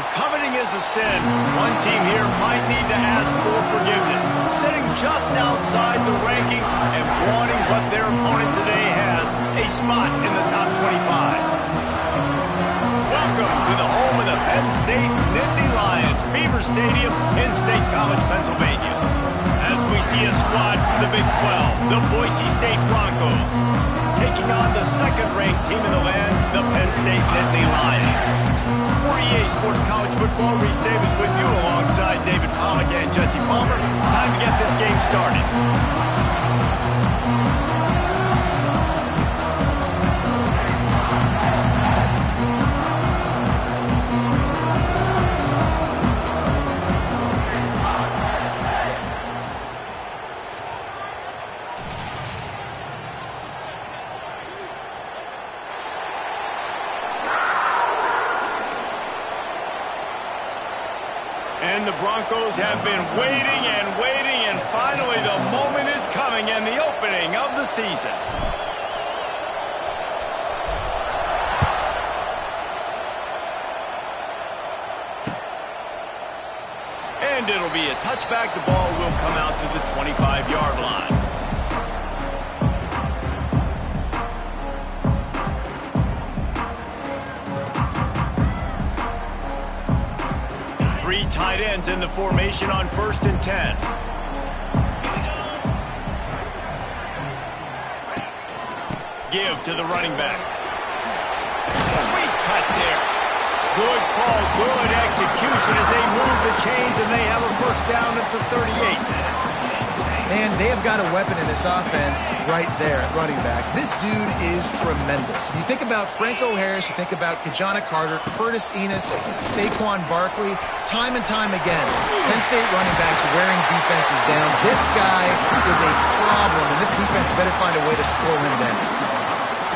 If coveting is a sin, one team here might need to ask for forgiveness, sitting just outside the rankings and wanting what their opponent today has, a spot in the top 25. Welcome to the home of the Penn State Nittany Lions, Beaver Stadium in State College, Pennsylvania. As we see a squad from the Big 12, the Boise State Broncos, taking on the second-ranked team in the land, the Penn State Nittany Lions. For EA Sports College Football, Reese Davis with you alongside David Pollack and Jesse Palmer. Time to get this game started. And the Broncos have been waiting, and finally the moment is coming and the opening of the season. And it'll be a touchback. The ball will come out to the 25-yard line. Three tight ends in the formation on 1st and 10. Give to the running back. Sweet cut there. Good call, good execution as they move the chains, and they have a first down at the 38. Man, they have got a weapon in this offense right there at running back. This dude is tremendous. You think about Franco Harris, you think about Kajana Carter, Curtis Enos, Saquon Barkley. Time and time again, Penn State running backs wearing defenses down. This guy is a problem, and this defense better find a way to slow him down.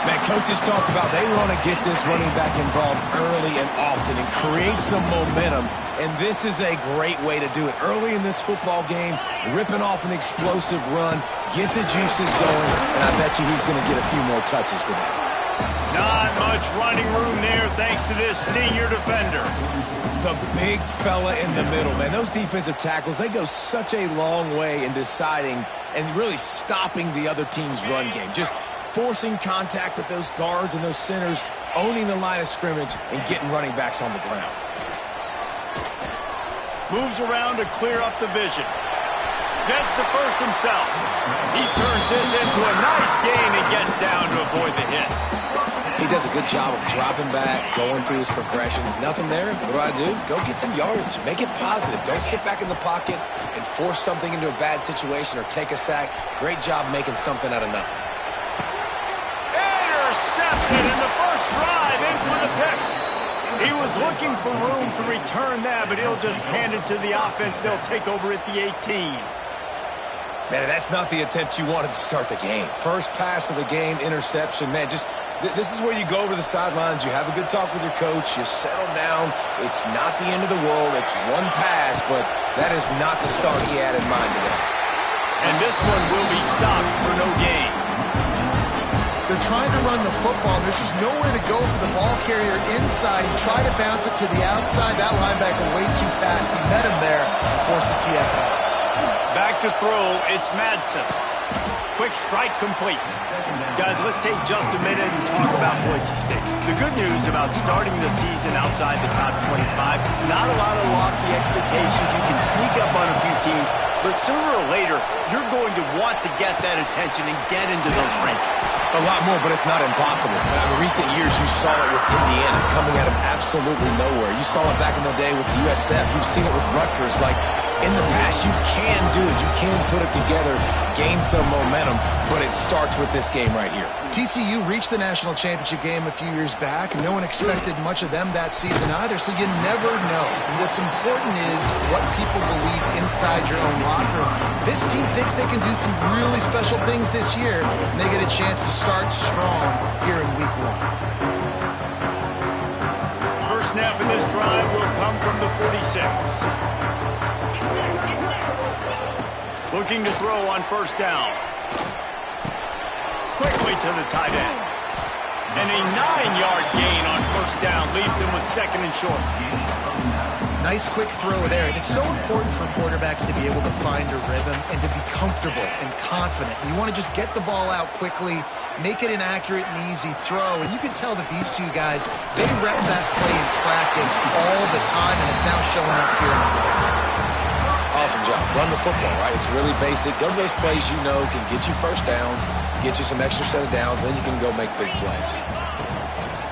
Man, coaches talked about they want to get this running back involved early and often and create some momentum. And this is a great way to do it. Early in this football game, ripping off an explosive run, get the juices going, and I bet you he's going to get a few more touches today. Not much running room there thanks to this senior defender. The big fella in the middle, man. Those defensive tackles, they go such a long way in deciding and really stopping the other team's run game. Just forcing contact with those guards and those centers, owning the line of scrimmage, and getting running backs on the ground. Moves around to clear up the vision. Gets the first himself. He turns this into a nice gain and gets down to avoid the hit. He does a good job of dropping back, going through his progressions. Nothing there. What do? Go get some yardage. Make it positive. Don't sit back in the pocket and force something into a bad situation or take a sack. Great job making something out of nothing. Intercepted in the first drive, in for the pick. He was looking for room to return that, but he'll just hand it to the offense. They'll take over at the 18. Man, that's not the attempt you wanted to start the game. First pass of the game, interception. Man, just this is where you go over the sidelines. You have a good talk with your coach. You settle down. It's not the end of the world. It's one pass, but that is not the start he had in mind today. And this one will be stopped for no gain. They're trying to run the football. There's just nowhere to go for the ball carrier inside. He tried to bounce it to the outside. That linebacker way too fast. He met him there and forced the TFL. Back to throw, it's Madsen. Quick strike complete. Guys, let's take just a minute and talk about Boise State. The good news about starting the season outside the top 25, not a lot of lofty expectations. You can sneak up on a few teams, but sooner or later, you're going to want to get that attention and get into those rankings. A lot more, but it's not impossible. In recent years, you saw it with Indiana coming out of absolutely nowhere. You saw it back in the day with USF. You've seen it with Rutgers. Like, in the past, you can do it. You can put it together, gain some momentum, but it starts with this game right here. TCU reached the national championship game a few years back, and no one expected much of them that season either, so you never know. What's important is what people believe inside your own locker room. This team thinks they can do some really special things this year, and they get a chance to start strong here in week 1. First snap in this drive will come from the 46. Looking to throw on first down. Quickly to the tight end. And a 9-yard gain on first down leaves him with second and short. Nice quick throw there. And it's so important for quarterbacks to be able to find a rhythm and to be comfortable and confident. You want to just get the ball out quickly, make it an accurate and easy throw. And you can tell that these two guys, they rep that play in practice all the time, and it's now showing up here in the game. Awesome job. Run the football, right? It's really basic. Go to those plays you know can get you first downs, get you some extra set of downs, then you can go make big plays.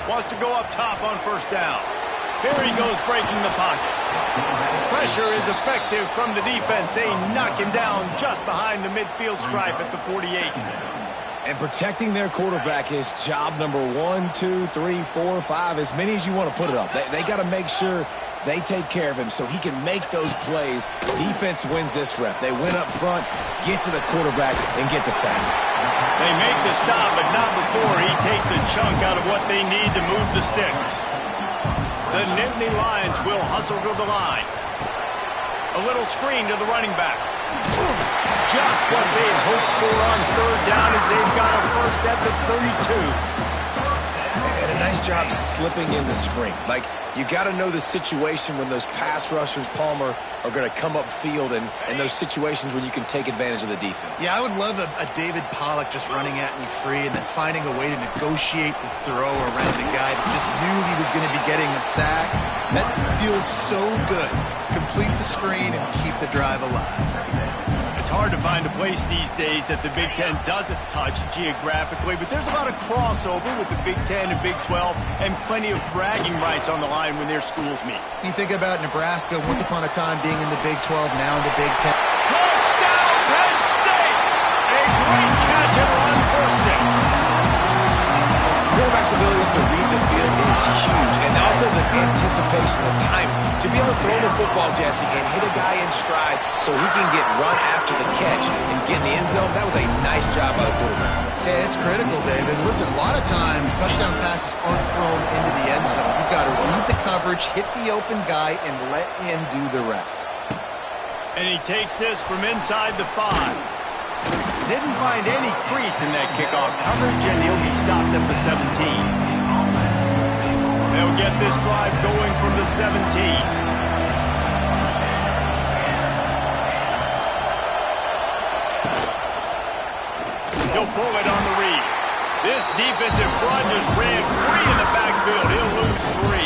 Wants to go up top on first down. Here he goes breaking the pocket. Pressure is effective from the defense. They knock him down just behind the midfield stripe at the 48. And protecting their quarterback is job number 1, 2, 3, 4, 5, as many as you want to put it up. They got to make sure they take care of him so he can make those plays. Defense wins this rep. They win up front, get to the quarterback, and get the sack. They make the stop, but not before he takes a chunk out of what they need to move the sticks. The Nittany Lions will hustle to the line. A little screen to the running back. Just what they hoped for on third down as they've got a first at the 32. And a nice job slipping in the screen. Like, you got to know the situation when those pass rushers, Palmer, are going to come up field and those situations when you can take advantage of the defense. Yeah, I would love a David Pollock just running at me free and then finding a way to negotiate the throw around a guy that just knew he was going to be getting a sack. That feels so good. Complete the screen and keep the drive alive. It's hard to find a place these days that the Big Ten doesn't touch geographically, but there's a lot of crossover with the Big Ten and Big 12 and plenty of bragging rights on the line when their schools meet. You think about Nebraska, once upon a time being in the Big 12, now in the Big 10. Touchdown, Penn State! A great catch and run for 6. Quarterback's abilities to read the field is huge, and also the anticipation, the timing. To be able to throw the football, Jesse, and hit a guy in stride so he can get run after the catch and get in the end zone, that was a nice job by the quarterback. Yeah, it's critical, David. Listen, a lot of times touchdown passes aren't thrown into the end zone. You've got to read the coverage, hit the open guy, and let him do the rest. And he takes this from inside the 5. Didn't find any crease in that kickoff coverage, and he'll be stopped at the 17. They'll get this drive going from the 17. He'll pull it on the read. This defensive front just ran free in the backfield. He'll lose 3.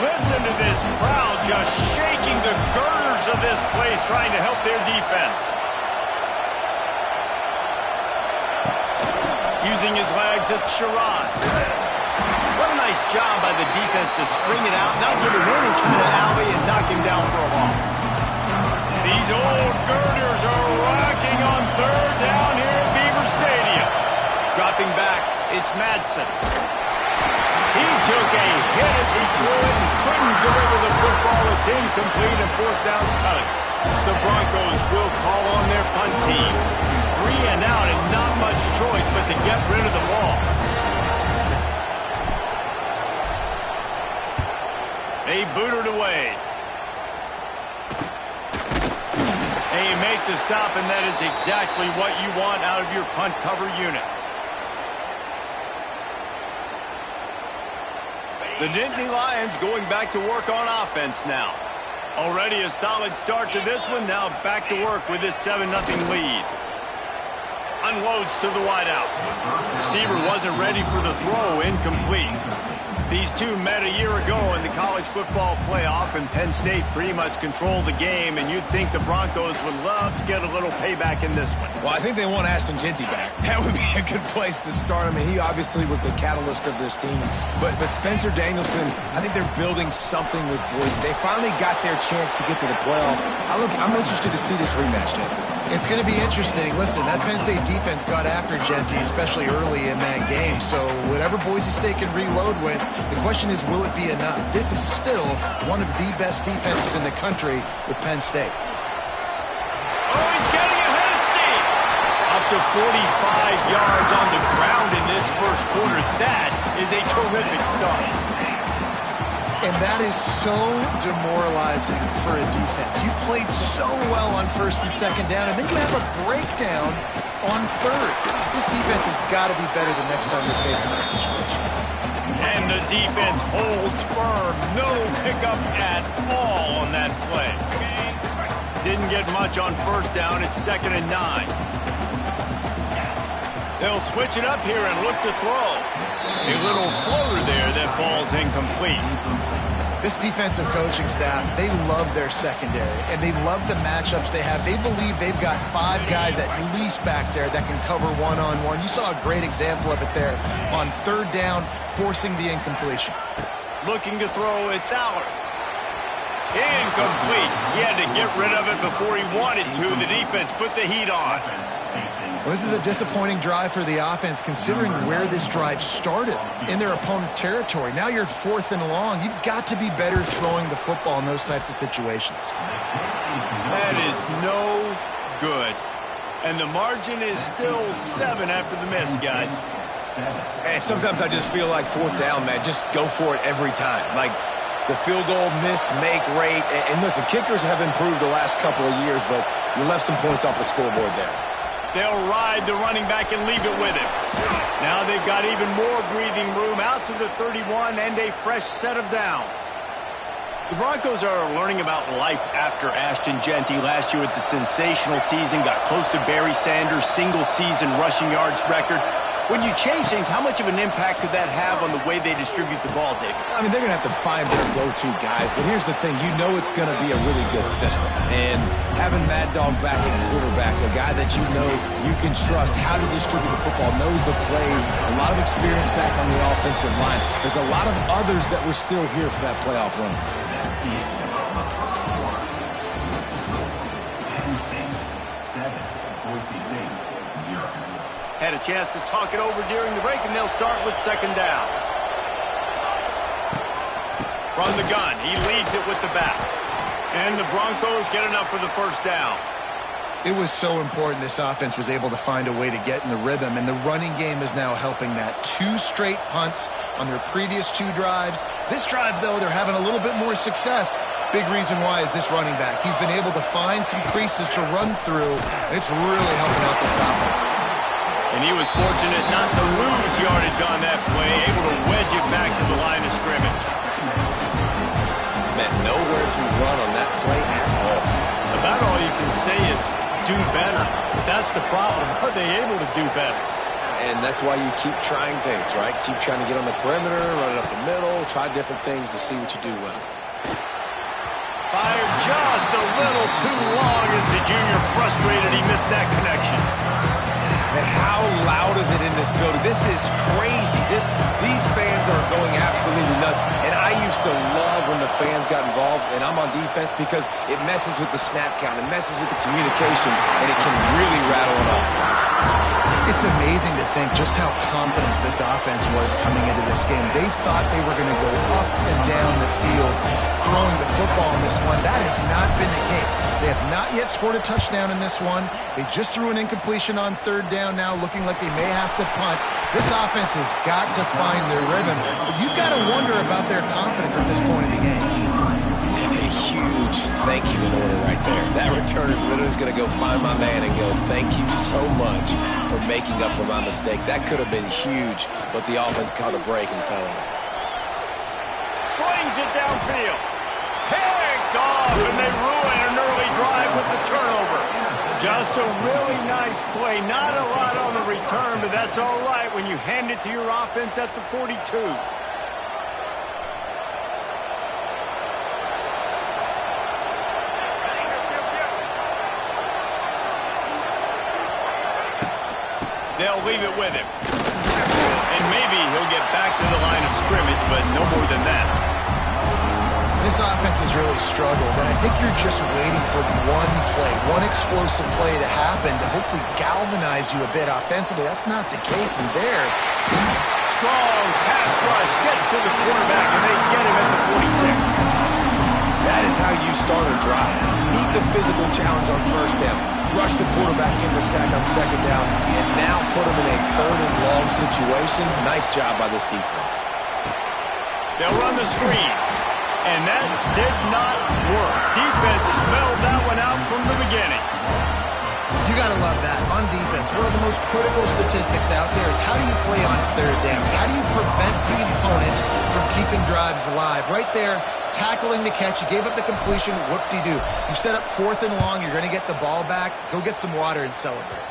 Listen to this crowd just shaking the girders of this place, trying to help their defense. Using his legs, it's Sherrod. What a nice job by the defense to string it out, not give him any kind of alley, and knock him down for a loss. These old girders are rocking on third down here at Beaver Stadium. Dropping back, it's Madsen. He took a hit as he threw it and couldn't deliver the football. It's incomplete and fourth down's coming. The Broncos will call on their punt team. 3 and out and not much choice but to get rid of the ball. They boot it away. And you make the stop, and that is exactly what you want out of your punt cover unit. The Nittany Lions going back to work on offense now. Already a solid start to this one. Now back to work with this 7-0 lead. Unloads to the wideout. Receiver wasn't ready for the throw, incomplete. These two met a year ago in the college football playoff, and Penn State pretty much controlled the game, and you'd think the Broncos would love to get a little payback in this one. Well, I think they want Ashton Jeanty back. That would be a good place to start. I mean, he obviously was the catalyst of this team. But Spencer Danielson, I think they're building something with Boise. They finally got their chance to get to the playoff. I'm interested to see this rematch, Jesse. It's going to be interesting. Listen, that Penn State defense got after Jeanty, especially early in that game. So whatever Boise State can reload with, the question is, will it be enough? This is still one of the best defenses in the country with Penn State. Oh, he's getting ahead of steam. Up to 45 yards on the ground in this first quarter. That is a terrific start. And that is so demoralizing for a defense. You played so well on first and second down, and then you have a breakdown on third. This defense has got to be better the next time they're faced in that situation. And the defense holds firm. No pickup at all on that play. Didn't get much on first down. It's 2nd and 9. They'll switch it up here and look to throw. A little floater there that falls incomplete. This defensive coaching staff, they love their secondary, and they love the matchups they have. They believe they've got 5 guys at least back there that can cover one-on-one. You saw a great example of it there on 3rd down, forcing the incompletion. Looking to throw, it's Allard. Incomplete. He had to get rid of it before he wanted to. The defense put the heat on. Well, this is a disappointing drive for the offense, considering where this drive started, in their opponent territory. Now you're 4th and long. You've got to be better throwing the football in those types of situations. That is no good. And the margin is still 7 after the miss, guys. And sometimes I just feel like 4th down, man, just go for it every time. Like the field goal miss-make rate. And listen, kickers have improved the last couple of years, but you left some points off the scoreboard there. They'll ride the running back and leave it with him. Now they've got even more breathing room out to the 31 and a fresh set of downs. The Broncos are learning about life after Ashton Genty last year with the sensational season, got close to Barry Sanders' single-season rushing yards record. When you change things, how much of an impact could that have on the way they distribute the ball, David? I mean, they're going to have to find their go-to guys, but here's the thing. You know it's going to be a really good system. And having Mad Dog back at quarterback, a guy that you know you can trust how to distribute the football, knows the plays, a lot of experience back on the offensive line. There's a lot of others that were still here for that playoff run. Had a chance to talk it over during the break, and they'll start with 2nd down. From the gun, he leads it with the back. And the Broncos get enough for the 1st down. It was so important this offense was able to find a way to get in the rhythm, and the running game is now helping that. 2 straight punts on their previous 2 drives. This drive, though, they're having a little bit more success. Big reason why is this running back. He's been able to find some creases to run through, and it's really helping out this offense. And he was fortunate not to lose yardage on that play, able to wedge it back to the line of scrimmage. Man, nowhere to run on that play at all. About all you can say is do better. That's the problem. Are they able to do better? And that's why you keep trying things, right? Keep trying to get on the perimeter, run it up the middle, try different things to see what you do well. Fired just a little too long as the junior frustrated he missed that connection. And how loud is it in this building? This is crazy. These fans are going absolutely nuts. And I used to love when the fans got involved, and I'm on defense, because it messes with the snap count. It messes with the communication, and it can really rattle an offense. It's amazing to think just how confident this offense was coming into this game. They thought they were going to go up and down the field throwing the football in this one. That has not been the case. They have not yet scored a touchdown in this one. They just threw an incompletion on 3rd down now, looking like they may have to punt. This offense has got to find their rhythm. But you've got to wonder about their confidence at this point in the game. And a huge thank you in order right there. That returner is literally going to go find my man and go, thank you so much for making up for my mistake. That could have been huge, but the offense caught a break and fell on it. Slings it downfield. Picked off, and they ruin an early drive with the turnover. Just a really nice play. Not a lot on the return, but that's all right when you hand it to your offense at the 42. They'll leave it with him. And maybe he'll get back to the line of scrimmage, but no more than that. This offense has really struggled, and I think you're just waiting for one play, one explosive play to happen to hopefully galvanize you a bit offensively. That's not the case in there. Strong pass rush gets to the quarterback, and they get him at the 46. That is how you start a drive. Meet the physical challenge on 1st down. Rush the quarterback, get the sack on 2nd down, and now put him in a 3rd and long situation. Nice job by this defense. They'll run the screen. And that did not work. Defense smelled that one out from the beginning. You You got to love that. On defense, one of the most critical statistics out there is how do you play on third down? How do you prevent the opponent from keeping drives alive? Right there, tackling the catch. You gave up the completion. Whoop-de-doo. You set up 4th and long. You're going to get the ball back. Go get some water and celebrate.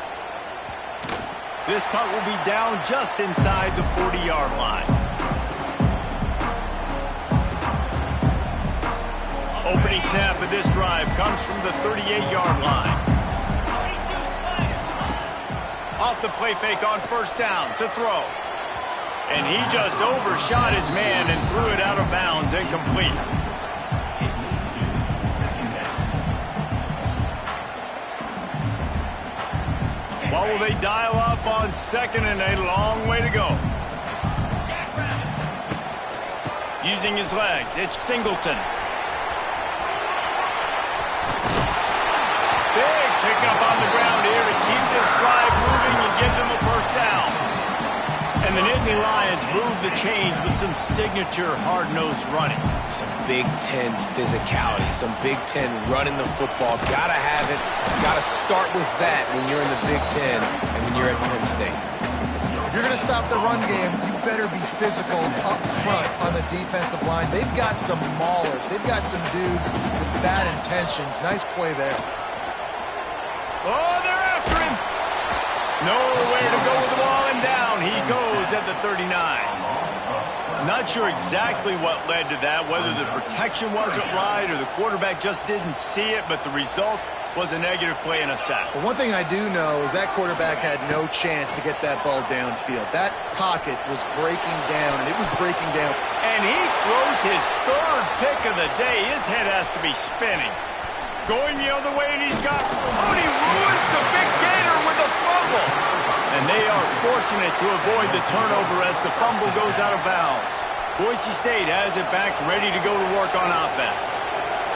This punt will be down just inside the 40-yard line. Opening snap of this drive comes from the 38-yard line. Off the play fake on 1st down to throw. And he just overshot his man and threw it out of bounds, incomplete. What will they dial up on 2nd and a long way to go? Using his legs, it's Singleton. Big pickup on the ground here to keep this drive moving and give them a 1st down. And the Nittany Lions move the chains with some signature hard-nosed running. Some Big Ten physicality, some Big Ten running the football. Gotta have it. Gotta start with that when you're in the Big Ten and when you're at Penn State. If you're going to stop the run game, you better be physical up front on the defensive line. They've got some maulers. They've got some dudes with bad intentions. Nice play there. Oh, they're after him. Nowhere to go with the ball, and down he goes at the 39. Not sure exactly what led to that, whether the protection wasn't right or the quarterback just didn't see it, but the result was a negative play and a sack. But one thing I do know is that quarterback had no chance to get that ball downfield. That pocket was breaking down, and it was breaking down. And he throws his 3rd pick of the day. His head has to be spinning. Going the other way, and he's got... Oh, and he ruins the big gator with a fumble. And they are fortunate to avoid the turnover as the fumble goes out of bounds. Boise State has it back, ready to go to work on offense.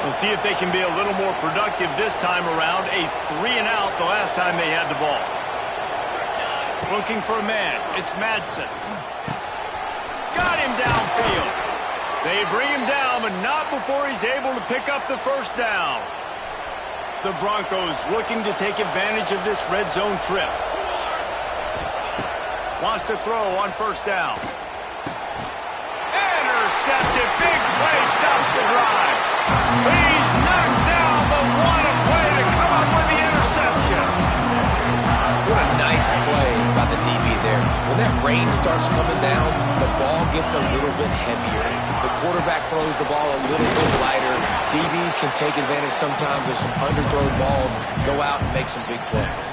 We'll see if they can be a little more productive this time around. A 3-and-out the last time they had the ball. Looking for a man. It's Madsen. Got him downfield. They bring him down, but not before he's able to pick up the 1st down. The Broncos looking to take advantage of this red zone trip. Wants to throw on 1st down. Intercepted. Big play stops the drive. He's knocked down, but what a play to come up with the interception. What a nice play by the DB there. When that rain starts coming down, the ball gets a little bit heavier. The quarterback throws the ball a little bit lighter. DBs can take advantage sometimes of some underthrown balls, go out and make some big plays.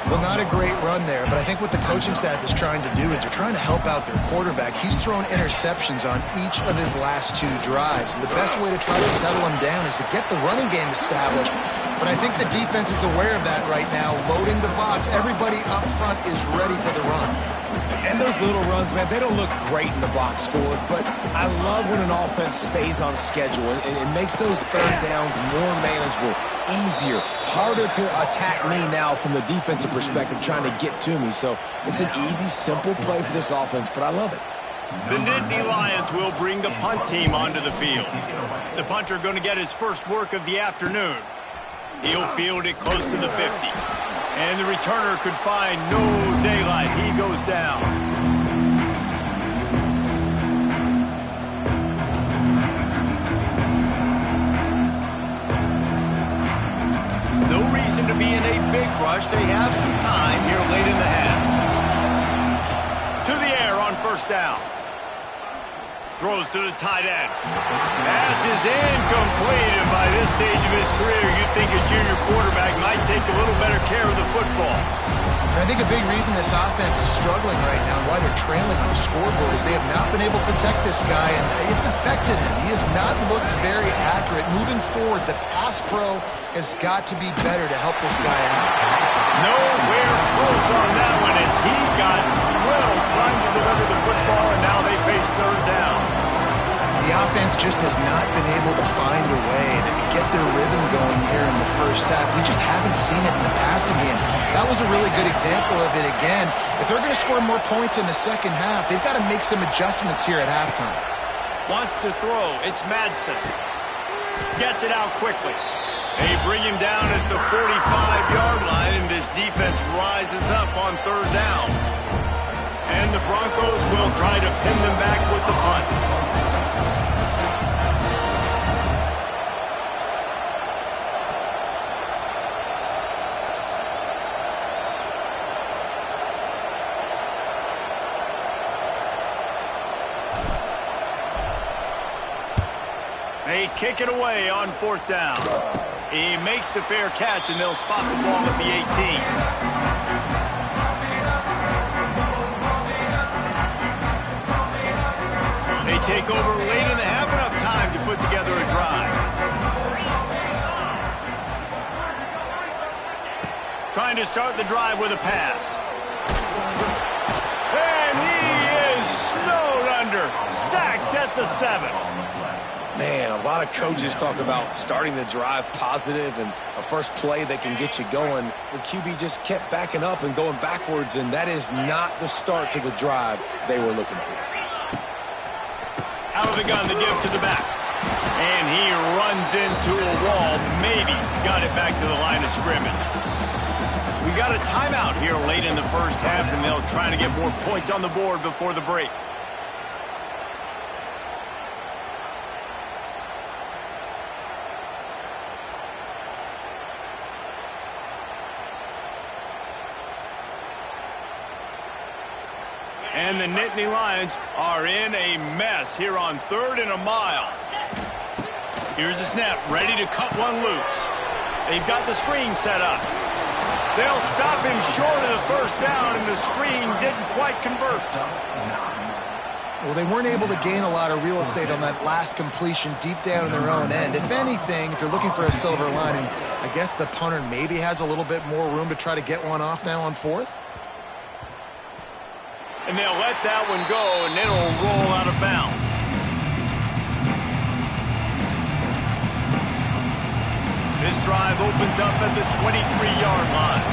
Well, not a great run there, but I think what the coaching staff is trying to do is they're trying to help out their quarterback. He's thrown interceptions on each of his last 2 drives. And the best way to try to settle him down is to get the running game established. But I think the defense is aware of that right now, loading the box. Everybody up front is ready for the run. And those little runs, man, they don't look great in the box score, but I love when an offense stays on schedule and it makes those 3rd downs more manageable, easier, harder to attack me now from the defensive perspective trying to get to me. So it's an easy, simple play for this offense, but I love it. The Nittany Lions will bring the punt team onto the field. The punter going to get his first work of the afternoon. He'll field it close to the 50. And the returner could find no daylight. He goes down. No reason to be in a big rush. They have some time here late in the half. To the air on 1st down. Throws to the tight end. Pass is incomplete, and by this stage of his career, you'd think a junior quarterback might take a little better care of the football. And I think a big reason this offense is struggling right now and why they're trailing on the scoreboard is they have not been able to protect this guy, and it's affected him. He has not looked very accurate. Moving forward, the pass pro has got to be better to help this guy out. Nowhere close on that one as he got drilled trying to deliver the football, and now they face 3rd down. The offense just has not been able to find a way to get their rhythm going here in the 1st half. We just haven't seen it in the passing game. That was a really good example of it again. If they're going to score more points in the 2nd half, they've got to make some adjustments here at halftime. Wants to throw. It's Madsen. Gets it out quickly. They bring him down at the 45-yard line, and to this defense rises up on third down. And the Broncos will try to pin them back with the punt. They kick it away on fourth down. He makes the fair catch, and they'll spot the ball at the 18. They take over late and have enough time to put together a drive. Trying to start the drive with a pass. And he is snowed under. Sacked at the 7. Man, a lot of coaches talk about starting the drive positive and a first play that can get you going. The QB just kept backing up and going backwards, and that is not the start to the drive they were looking for. Out of the gun, the give to the back. And he runs into a wall. Maybe got it back to the line of scrimmage. We got a timeout here late in the first half, and they'll try to get more points on the board before the break. And the Nittany Lions are in a mess here on 3rd and a mile. Here's the snap, ready to cut one loose. They've got the screen set up. They'll stop him short of the first down, and the screen didn't quite convert. Well, they weren't able to gain a lot of real estate on that last completion deep down in their own end. If anything, if you're looking for a silver lining, I guess the punter maybe has a little bit more room to try to get one off now on 4th. And they'll let that one go, and it'll roll out of bounds. This drive opens up at the 23-yard line.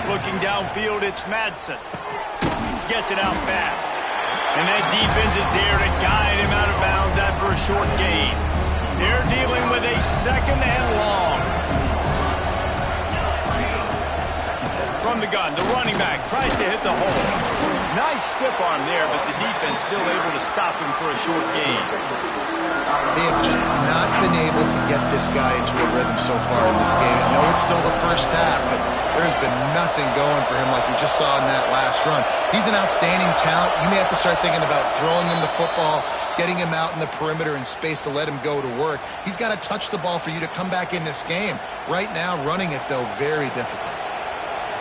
Looking downfield, it's Madsen. Gets it out fast. And that defense is there to guide him out of bounds after a short gain. They're dealing with a 2nd and long. From the gun, the running back tries to hit the hole. Nice stiff arm there, but the defense still able to stop him for a short gain. They have just not been able to get this guy into a rhythm so far in this game. I know it's still the first half, but there's been nothing going for him like you just saw in that last run. He's an outstanding talent. You may have to start thinking about throwing him the football, getting him out in the perimeter in space to let him go to work. He's got to touch the ball for you to come back in this game. Right now, running it, though, very difficult.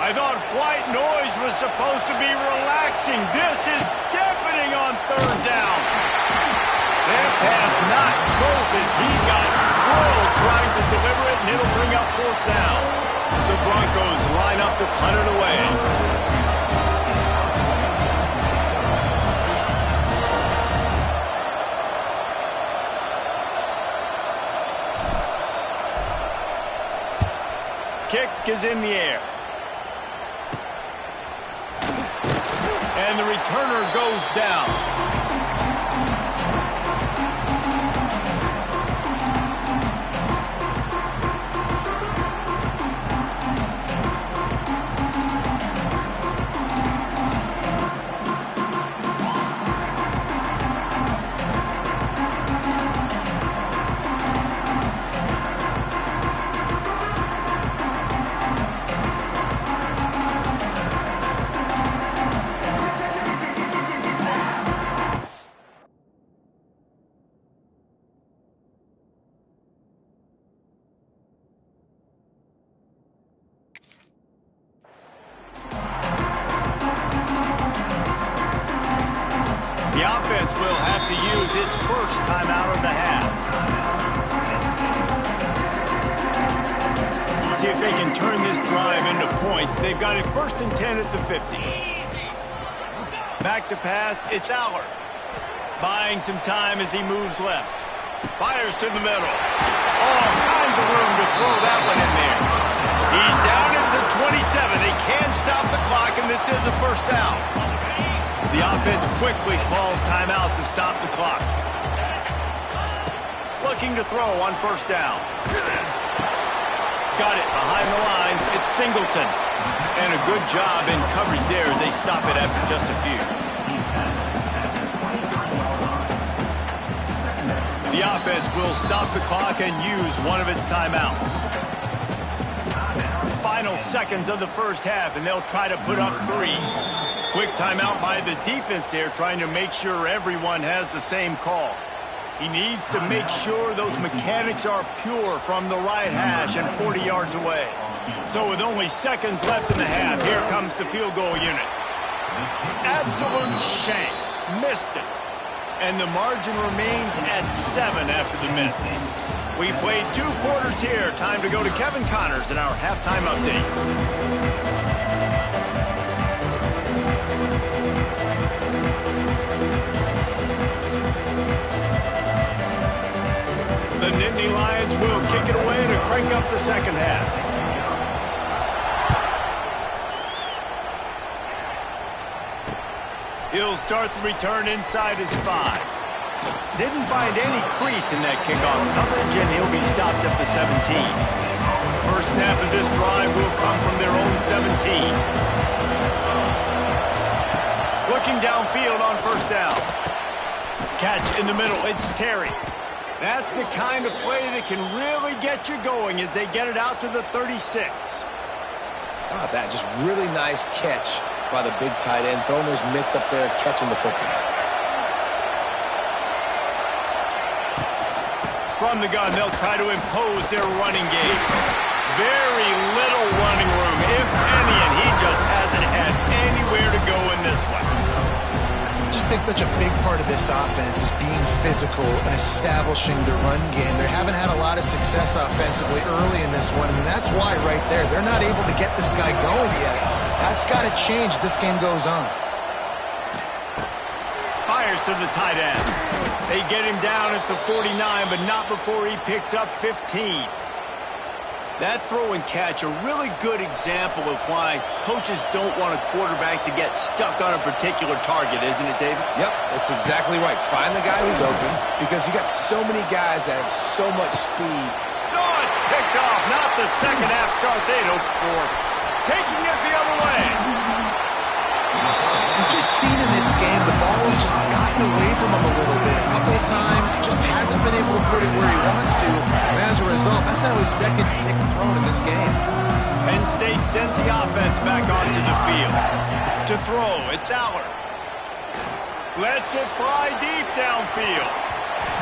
I thought white noise was supposed to be relaxing. This is deafening on 3rd down. That pass not close as he got twirled trying to deliver it, and it'll bring up 4th down. The Broncos line up to punt it away. Kick is in the air. And the returner goes down. The offense will have to use its first timeout of the half. See if they can turn this drive into points. They've got it 1st and 10 at the 50. Back to pass, it's Allard. Buying some time as he moves left. Fires to the middle. All kinds of room to throw that one in there. He's down at the 27. They can't stop the clock, and this is a first down. The offense quickly calls timeout to stop the clock. Looking to throw on 1st down. got it behind the line. It's Singleton. And a good job in coverage there as they stop it after just a few. The offense will stop the clock and use one of its timeouts. Final seconds of the first half, and they'll try to put up 3. Quick timeout by the defense there, trying to make sure everyone has the same call. He needs to make sure those mechanics are pure from the right hash and 40 yards away. So with only seconds left in the half, here comes the field goal unit. Absolute shank. Missed it. And the margin remains at 7 after the miss. We played 2 quarters here. Time to go to Kevin Connors in our halftime update. The Nittany Lions will kick it away to crank up the second half. He'll start the return inside his 5. Didn't find any crease in that kickoff coverage, and he'll be stopped at the 17. First snap of this drive will come from their own 17. Looking downfield on first down. Catch in the middle. It's Terry. That's the kind of play that can really get you going as they get it out to the 36. How about that? Just really nice catch by the big tight end, throwing those mitts up there, catching the football. From the gun, they'll try to impose their running game. Very little running room, if any, and he just hasn't had anywhere to go in this one. I just think such a big part of this offense is being physical and establishing the run game. They haven't had a lot of success offensively early in this one, and that's why right there, they're not able to get this guy going yet. That's got to change as this game goes on. Fires to the tight end. They get him down at the 49, but not before he picks up 15. That throw and catch, a really good example of why coaches don't want a quarterback to get stuck on a particular target, isn't it, David? Yep, that's exactly right. Find the guy who's open, because you got so many guys that have so much speed. No, it's picked off. Not the second half start they'd hoped for. Taking it the other way. We've just seen in this game the ball has just gotten away from him a little bit. A couple of times, just hasn't been able to put it where he wants to. And as a result, that's now his second pick thrown in this game. Penn State sends the offense back onto the field. To throw, it's Aller. Lets it fly deep downfield.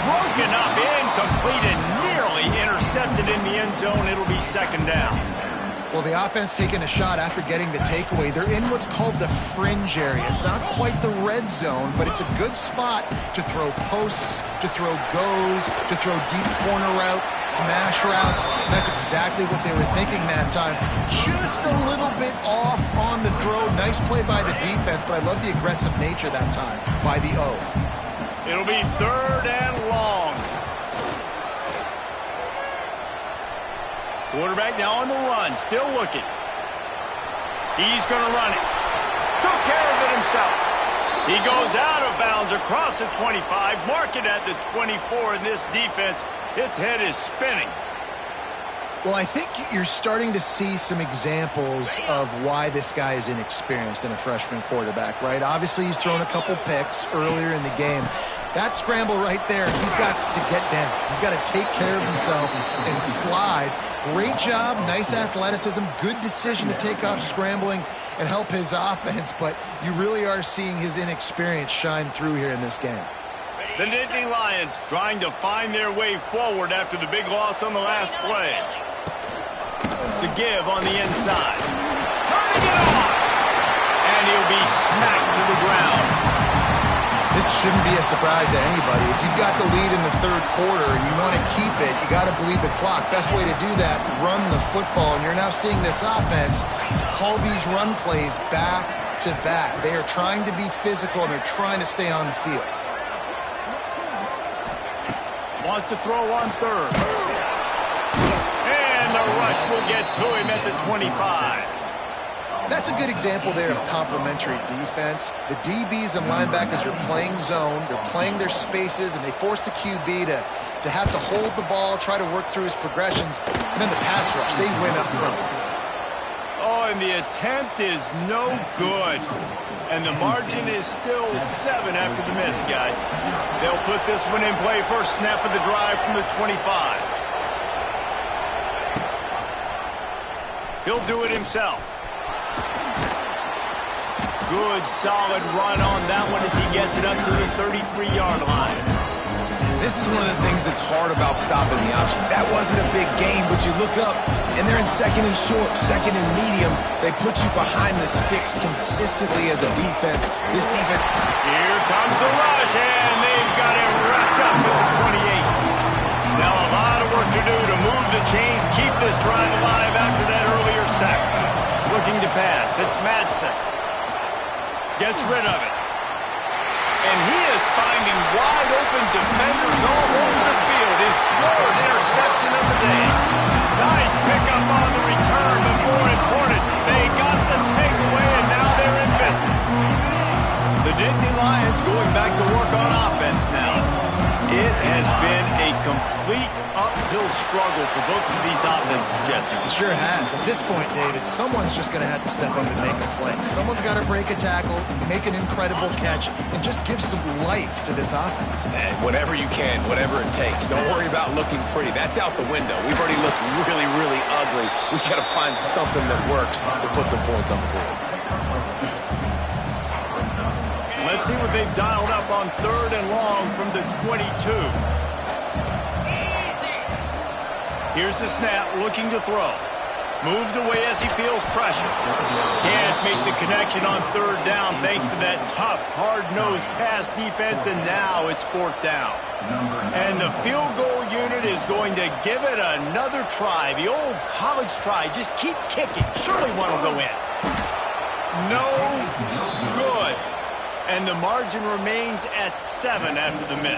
Broken up, incomplete, and nearly intercepted in the end zone. It'll be second down. Well, the offense taking a shot after getting the takeaway. They're in what's called the fringe area. It's not quite the red zone, but it's a good spot to throw posts, to throw goes, to throw deep corner routes, smash routes. And that's exactly what they were thinking that time. Just a little bit off on the throw. Nice play by the defense, but I love the aggressive nature that time by the O. It'll be third and long. Quarterback now on the run, still looking. He's going to run it. Took care of it himself. He goes out of bounds across the 25, mark it at the 24, and this defense, its head is spinning. Well, I think you're starting to see some examples of why this guy is inexperienced in a freshman quarterback, right? Obviously, he's thrown a couple picks earlier in the game. That scramble right there, he's got to get down. He's got to take care of himself and slide. Great job, nice athleticism, good decision to take off scrambling and help his offense, but you really are seeing his inexperience shine through here in this game. The Nittany Lions trying to find their way forward after the big loss on the last play. The give on the inside. Turning it on! And he'll be smacked to the ground. This shouldn't be a surprise to anybody. If you've got the lead in the third quarter and you want to keep it, you got to bleed the clock. Best way to do that, run the football. And you're now seeing this offense call these run plays back to back. They are trying to be physical and they're trying to stay on the field. Wants to throw on third. And the rush will get to him at the 25. That's a good example there of complementary defense. The DBs and linebackers are playing zone, they're playing their spaces, and they force the QB to to have to hold the ball, try to work through his progressions, and then the pass rush, they win up front. Oh, and the attempt is no good. And the margin is still 7 after the miss, guys. They'll put this one in play first snap of the drive from the 25. He'll do it himself. Good, solid run on that one as he gets it up to the 33-yard line. This is one of the things that's hard about stopping the option. That wasn't a big gain, but you look up, and they're in second and short, second and medium. They put you behind the sticks consistently as a defense. This defense... Here comes the rush, and they've got it wrapped up at the 28. Now a lot of work to do to move the chains, keep this drive alive after that earlier sack. Looking to pass, it's Madsen. Gets rid of it. And he is finding wide open defenders all over the field. His third interception of the day. Nice pickup on the return, but more important, they got the takeaway and now they're in business. The Nittany Lions going back to work on offense now. It has been a complete uphill struggle for both of these offenses, Jesse. It sure has. At this point, David, someone's just going to have to step up and make a play. Someone's got to break a tackle, make an incredible catch, and just give some life to this offense. And whatever you can, whatever it takes. Don't worry about looking pretty. That's out the window. We've already looked really, really ugly. We've got to find something that works to put some points on the board. Let's see what they've dialed up on 3rd and long from the 22. Here's the snap, looking to throw. Moves away as he feels pressure. Can't make the connection on 3rd down thanks to that tough, hard-nosed pass defense, and now it's 4th down. And the field goal unit is going to give it another try. The old college try. Just keep kicking. Surely one will go in. No good. And the margin remains at 7 after the miss.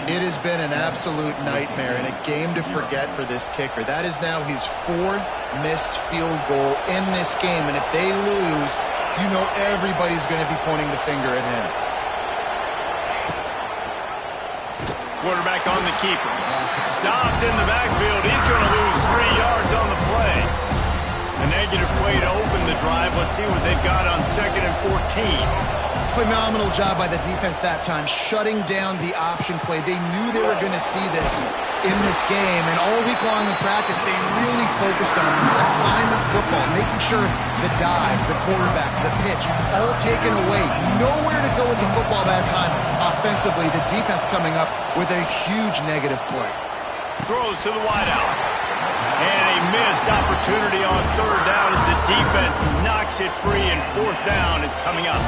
It has been an absolute nightmare and a game to forget for this kicker. That is now his 4th missed field goal in this game. And if they lose, you know everybody's going to be pointing the finger at him. Quarterback on the keeper. Stopped in the backfield. He's going to lose 3 yards on the play. A negative play to open the drive. Let's see what they've got on 2nd and 14. Phenomenal job by the defense that time, shutting down the option play. They knew they were going to see this in this game, and all week long in practice, they really focused on this assignment football, making sure the dive, the quarterback, the pitch, all taken away. Nowhere to go with the football that time offensively. The defense coming up with a huge negative play. Throws to the wideout. And a missed opportunity on 3rd down as the defense knocks it free, and 4th down is coming up.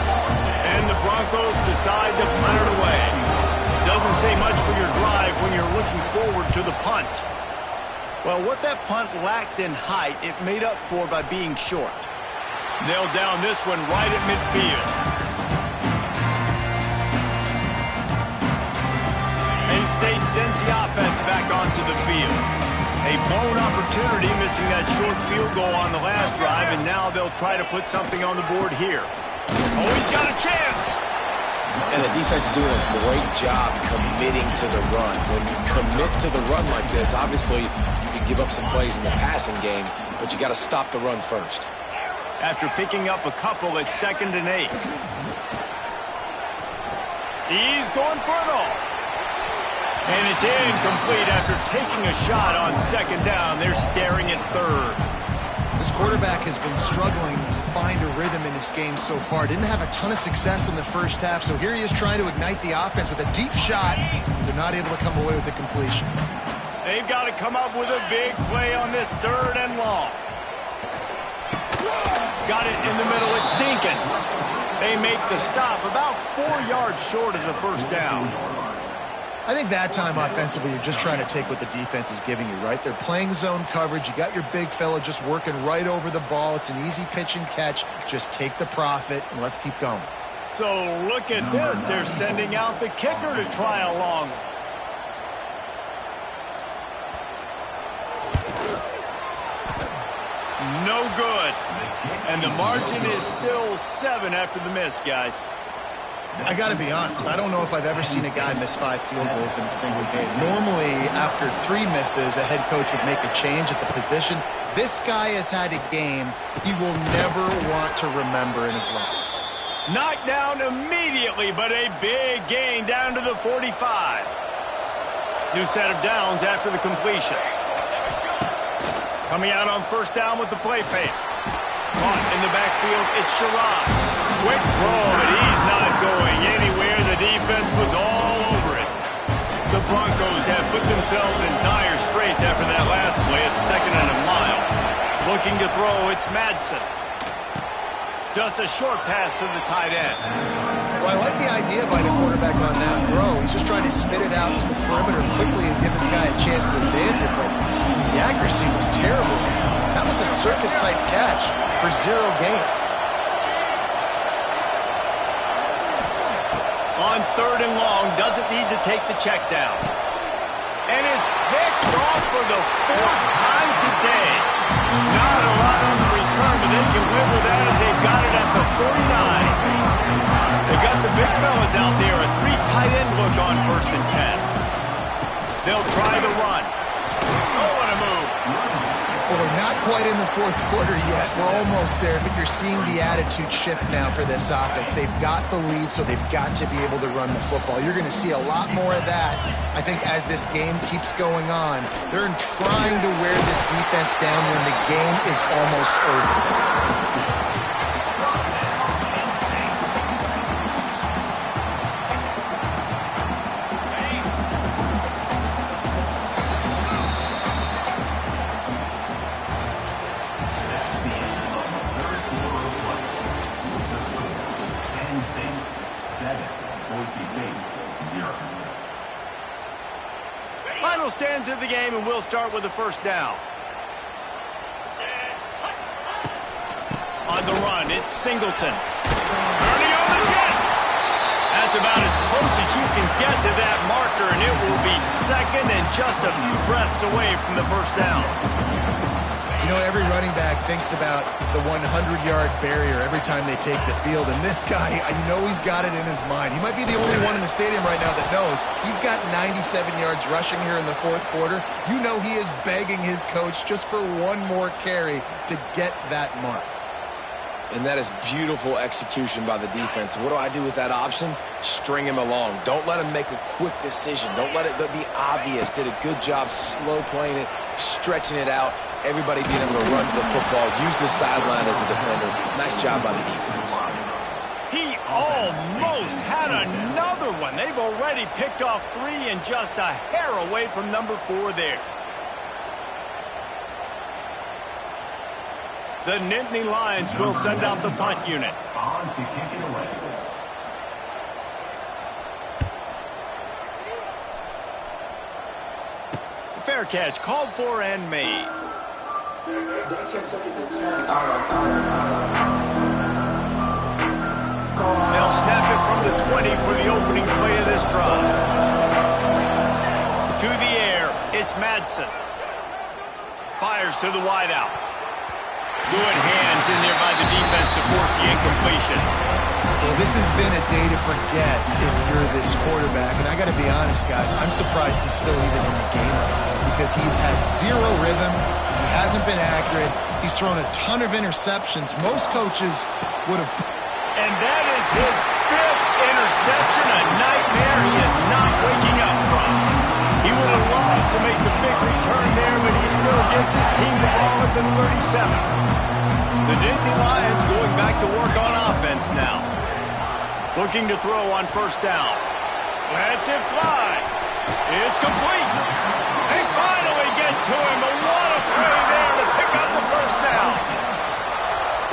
And the Broncos decide to punt it away. Doesn't say much for your drive when you're looking forward to the punt. Well, what that punt lacked in height, it made up for by being short. They'll down this one right at midfield. Penn State sends the offense back onto the field. A blown opportunity, missing that short field goal on the last drive, and now they'll try to put something on the board here. Oh, he's got a chance! And the defense doing a great job committing to the run. When you commit to the run like this, obviously you can give up some plays in the passing game, but you got to stop the run first. After picking up a couple at 2nd and 8. He's going for it all. And it's incomplete after taking a shot on 2nd down. They're staring at 3rd. This quarterback has been struggling to find a rhythm in this game so far. Didn't have a ton of success in the first half, so here he is trying to ignite the offense with a deep shot. They're not able to come away with the completion. They've got to come up with a big play on this 3rd and long. Got it in the middle. It's Dinkins. They make the stop about 4 yards short of the 1st down. I think that time offensively, you're just trying to take what the defense is giving you, right? They're playing zone coverage. You got your big fella just working right over the ball. It's an easy pitch and catch. Just take the profit and let's keep going. So look at this. They're sending out the kicker to try a long one. No good. And the margin is still 7 after the miss, guys. I got to be honest, I don't know if I've ever seen a guy miss 5 field goals in a single game. Normally, after 3 misses, a head coach would make a change at the position. This guy has had a game he will never want to remember in his life. Knocked down immediately, but a big gain down to the 45. New set of downs after the completion. Coming out on first down with the play fake. Caught in the backfield, it's Sherrod. Quick throw, but he's not going anywhere. The defense was all over it. The Broncos have put themselves in dire straits after that last play. It's 2nd and a mile. Looking to throw, it's Madsen. Just a short pass to the tight end. Well, I like the idea by the quarterback on that throw. He's just trying to spit it out to the perimeter quickly and give this guy a chance to advance it, but the accuracy was terrible. That was a circus-type catch for 0 gain. On 3rd and long, doesn't need to take the check down. And it's picked off for the 4th time today. Not a lot on the return, but they can live with that as they've got it at the 49. They've got the big fellas out there, a 3 tight end look on 1st and 10. They'll try the run. Oh, what a move. Well, we're not quite in the 4th quarter yet. We're almost there, but you're seeing the attitude shift now for this offense. They've got the lead, so they've got to be able to run the football. You're going to see a lot more of that, I think, as this game keeps going on. They're trying to wear this defense down when the game is almost over. Final stands of the game, and we'll start with the 1st down. On the run, it's Singleton. Turning on the Jets. That's about as close as you can get to that marker, and it will be 2nd and just a few breaths away from the 1st down. You know, every running back thinks about the 100-yard barrier every time they take the field. And this guy, I know he's got it in his mind. He might be the only one in the stadium right now that knows he's got 97 yards rushing here in the 4th quarter. You know he is begging his coach just for one more carry to get that mark. And that is beautiful execution by the defense. What do I do with that option? String him along. Don't let him make a quick decision. Don't let it be obvious. Did a good job slow playing it, stretching it out. Everybody being able to run to the football, use the sideline as a defender. Nice job by the defense. He almost had another one. They've already picked off 3 and just a hair away from number 4 there. The Nittany Lions will send out the punt unit. On to kick it away. Fair catch called for and made. They'll snap it from the 20 for the opening play of this drive. To the air, it's Madsen. Fires to the wideout. Good hands in there by the defense to force the incompletion. Well, this has been a day to forget if you're this quarterback. And I got to be honest, guys, I'm surprised he's still even in the game right now because he's had 0 rhythm. He hasn't been accurate. He's thrown a ton of interceptions. Most coaches would have. And that is his 5th interception, a nightmare he is not waking up from. He would have loved to make the big return there, but he still gives his team the ball at the 37. The Nittany Lions going back to work on offense now. Looking to throw on 1st down. Lets it fly. It's complete. They finally get to him, but what a play there to pick up the 1st down.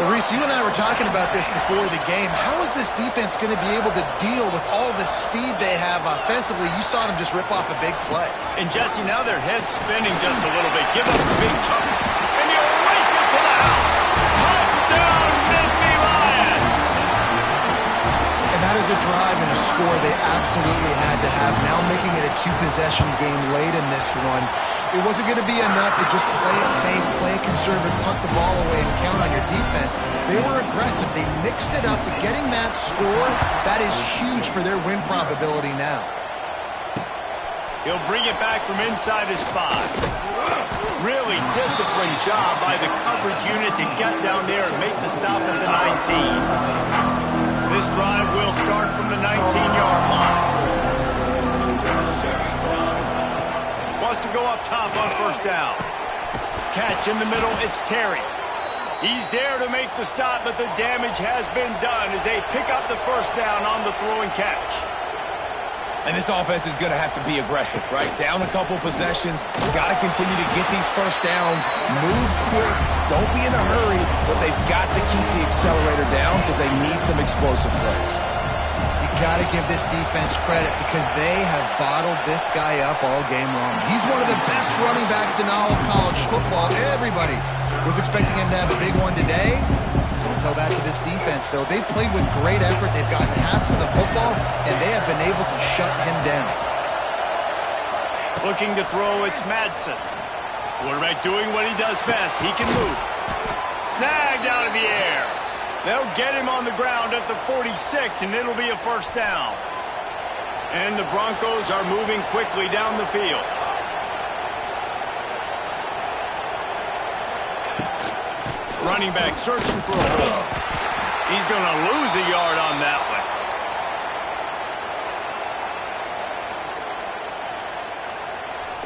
Well, Reese, you and I were talking about this before the game. How is this defense going to be able to deal with all the speed they have offensively? You saw them just rip off a big play. And, Jesse, now their head's spinning just a little bit. Give up a big chunk. And you race it to the house. Touchdown, Nittany Lions. And that is a drive in a score they absolutely had to have. Now making it a two-possession game late in this one. It wasn't going to be enough to just play it safe, play it conservative, punt the ball away, and count on your defense. They were aggressive. They mixed it up. But getting that score, that is huge for their win probability now. He'll bring it back from inside his 5. Really disciplined job by the coverage unit to get down there and make the stop at the 19. This drive will start from the 19-yard line. Wants to go up top on first down. Catch in the middle, it's Terry. He's there to make the stop, but the damage has been done as they pick up the first down on the throw and catch. And this offense is going to have to be aggressive, right? Down a couple possessions. Got to continue to get these first downs. Move quick. Don't be in a hurry, but they've got to keep the accelerator down because they need some explosive plays. You got to give this defense credit because they have bottled this guy up all game long. He's one of the best running backs in all of college football. Everybody was expecting him to have a big one today. Tell that to this defense, though. They've played with great effort. They've gotten hats to the football, and they have been able to shut him down. Looking to throw, it's Madsen. Quarterback doing what he does best. He can move. Snagged out of the air. They'll get him on the ground at the 46, and it'll be a first down. And the Broncos are moving quickly down the field. Running back searching for a hole. He's going to lose a yard on that one.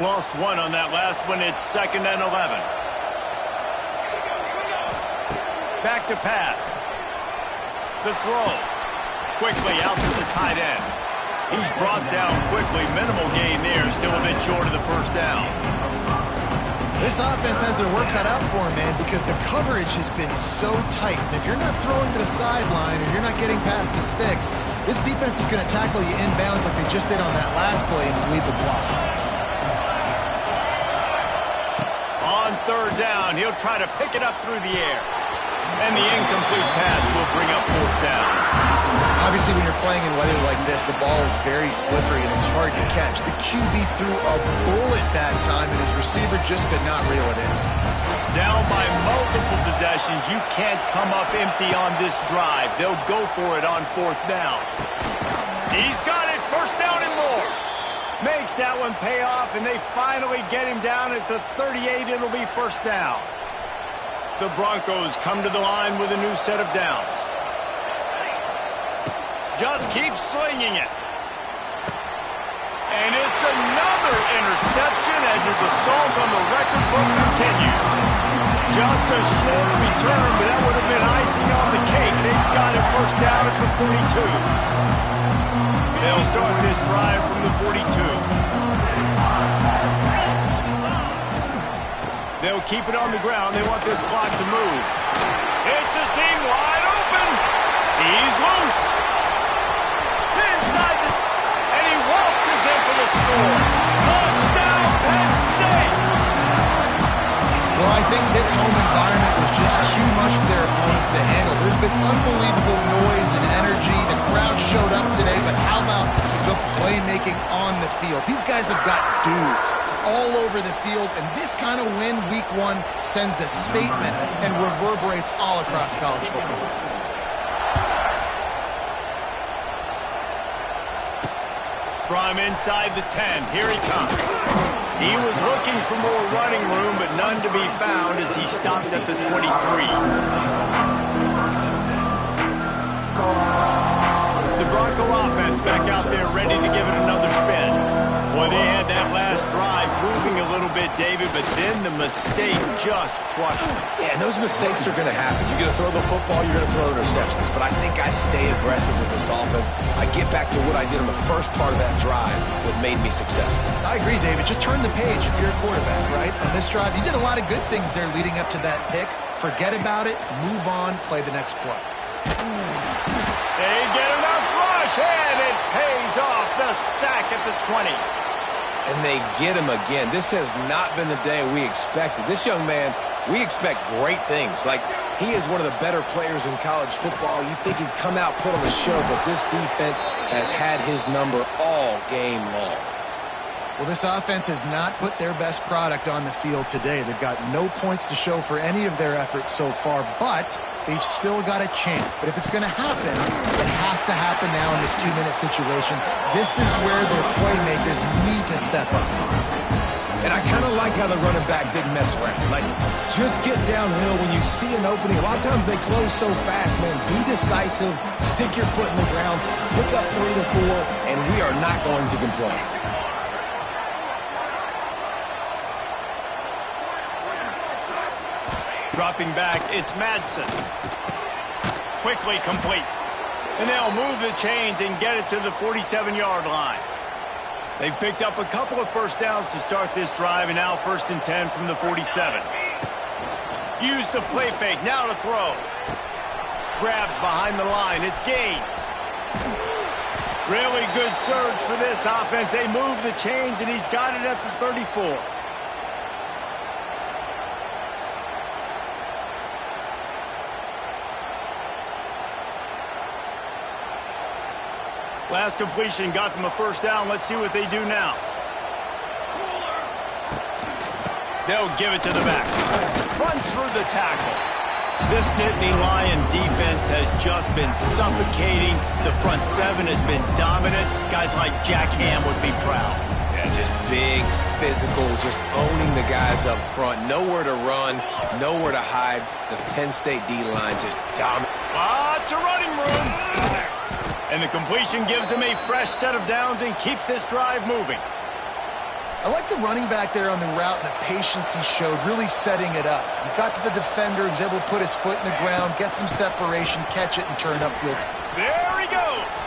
Lost 1 on that last one. It's 2nd and 11. Back to pass. The throw. Quickly out to the tight end. He's brought down quickly. Minimal gain there. Still a bit short of the first down. This offense has their work cut out for them, man, because the coverage has been so tight. And if you're not throwing to the sideline or you're not getting past the sticks, this defense is going to tackle you inbounds like they just did on that last play and bleed the clock. On third down, he'll try to pick it up through the air. And the incomplete pass will bring up fourth down. Obviously, when you're playing in weather like this, the ball is very slippery and it's hard to catch. The QB threw a bullet that time, and his receiver just could not reel it in. Down by multiple possessions, you can't come up empty on this drive. They'll go for it on fourth down. He's got it, first down and more. Makes that one pay off, and they finally get him down at the 38. It'll be first down. The Broncos come to the line with a new set of downs. Just keeps slinging it. And it's another interception as his assault on the record book continues. Just a short return, but that would have been icing on the cake. They've got it first down at the 42. They'll start this drive from the 42. They'll keep it on the ground. They want this clock to move. It's a seam wide open. He's loose. Inside and he waltzes in for the score. Touchdown, Penn State. Well, I think this home environment was just too much for their opponents to handle. There's been unbelievable noise and energy. The crowd showed up today, but how about the playmaking on the field? These guys have got dudes all over the field, and this kind of win week 1 sends a statement and reverberates all across college football. From inside the 10, here he comes. He was looking for more running room, but none to be found as he stopped at the 23. The Bronco offense back out there ready to give it another spin. Boy, they had that last drive moving a little bit, David, but then the mistake just crushed them. Yeah, and those mistakes are going to happen. You're going to throw the football, you're going to throw interceptions. But I think I stay aggressive with this offense. I get back to what I did in the first part of that drive, what made me successful. I agree, David. Just turn the page if you're a quarterback, right? On this drive, you did a lot of good things there leading up to that pick. Forget about it, move on, play the next play. They get enough rush, and it pays off. The sack at the 20. And they get him again. This has not been the day we expected. This young man, we expect great things. Like, He is one of the better players in college football. You think he'd come out, put on a show, but this defense has had his number all game long. Well, this offense has not put their best product on the field today. They've got no points to show for any of their efforts so far, but they've still got a chance. But if it's going to happen, it has to happen now in this 2-minute situation. This is where their playmakers need to step up. And I kind of like how the running back didn't mess around. Like, just get downhill when you see an opening. A lot of times they close so fast, man. Be decisive, stick your foot in the ground, pick up 3 to 4, and we are not going to complain. Dropping back, it's Madsen. Quickly complete. And they'll move the chains and get it to the 47-yard line. They've picked up a couple of first downs to start this drive, and now 1st and 10 from the 47. Use the play fake, now to throw. Grabbed behind the line, it's Gaines. Really good surge for this offense. They move the chains, and he's got it at the 34. Last completion got them a first down. Let's see what they do now. They'll give it to the back. Runs through the tackle. This Nittany Lion defense has just been suffocating. The front seven has been dominant. Guys like Jack Ham would be proud. Yeah, just big, physical, just owning the guys up front. Nowhere to run, nowhere to hide. The Penn State D-line just dominant. Lots of running room. And the completion gives him a fresh set of downs and keeps this drive moving. I like the running back there on the route and the patience he showed, really setting it up. He got to the defender, was able to put his foot in the ground, get some separation, catch it, and turn upfield. There he goes.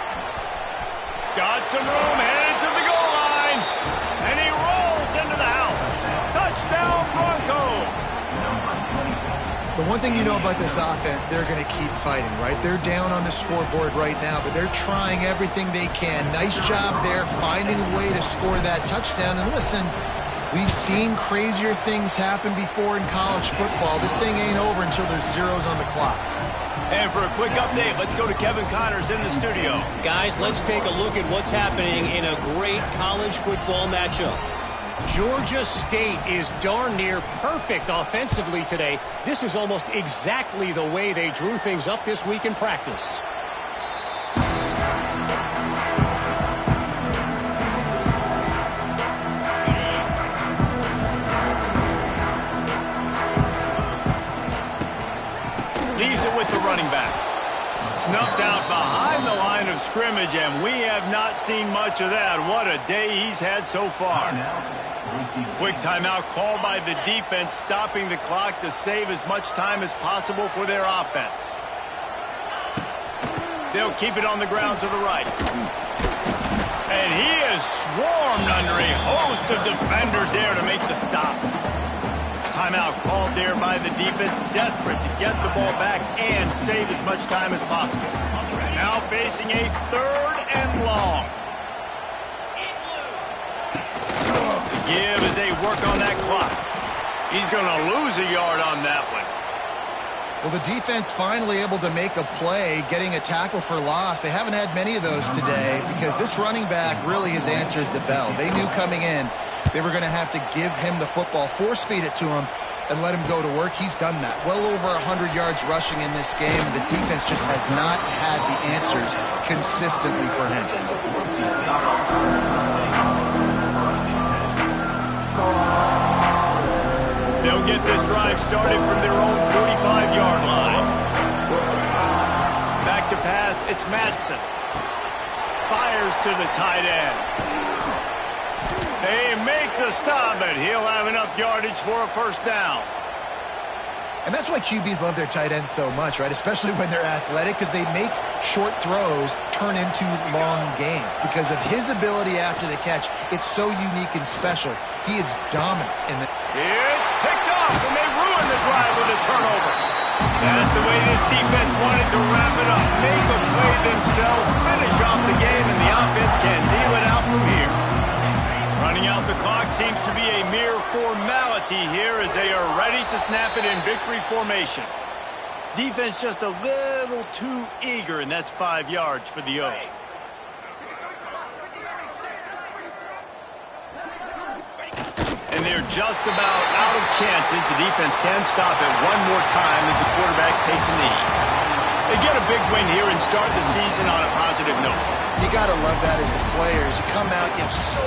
Got some room, headed to the goal line. And he rolls into the house. Touchdown, Broncos. The one thing you know about this offense, they're going to keep fighting, right? They're down on the scoreboard right now, but they're trying everything they can. Nice job there, finding a way to score that touchdown. And listen, we've seen crazier things happen before in college football. This thing ain't over until there's zeros on the clock. And for a quick update, let's go to Kevin Connors in the studio. Guys, let's take a look at what's happening in a great college football matchup. Georgia State is darn near perfect offensively today. This is almost exactly the way they drew things up this week in practice. Leaves it with the running back. Snuffed out behind the line of scrimmage, and we have not seen much of that. What a day he's had so far. Quick timeout called by the defense, stopping the clock to save as much time as possible for their offense. They'll keep it on the ground to the right. And he is swarmed under a host of defenders there to make the stop. Timeout called there by the defense, desperate to get the ball back and save as much time as possible. Now facing a 3rd and long. The give as they work on that clock. He's going to lose a yard on that one. Well, the defense finally able to make a play, getting a tackle for loss. They haven't had many of those today because this running back really has answered the bell. They knew coming in they were going to have to give him the football, force feed it to him, and let him go to work. He's done that. Well over 100 yards rushing in this game. The defense just has not had the answers consistently for him. They'll get this drive started from their own 45-yard line. Back to pass, it's Madsen. Fires to the tight end. They make the stop, but he'll have enough yardage for a first down. And that's why QBs love their tight ends so much, right? Especially when they're athletic, because they make short throws turn into long gains. Because of his ability after the catch, it's so unique and special. He is dominant in the... It's picked off, and they ruin the drive with a turnover. That's the way this defense wanted to wrap it up. Make a play themselves, finish off the game, and the offense can deal it out from here. Running out the clock seems to be a mere formality here as they are ready to snap it in victory formation. Defense just a little too eager, and that's 5 yards for the O. And they're just about out of chances. The defense can stop it one more time as the quarterback takes a knee. They get a big win here and start the season on a positive note. You got to love that as the players. You come out, you have so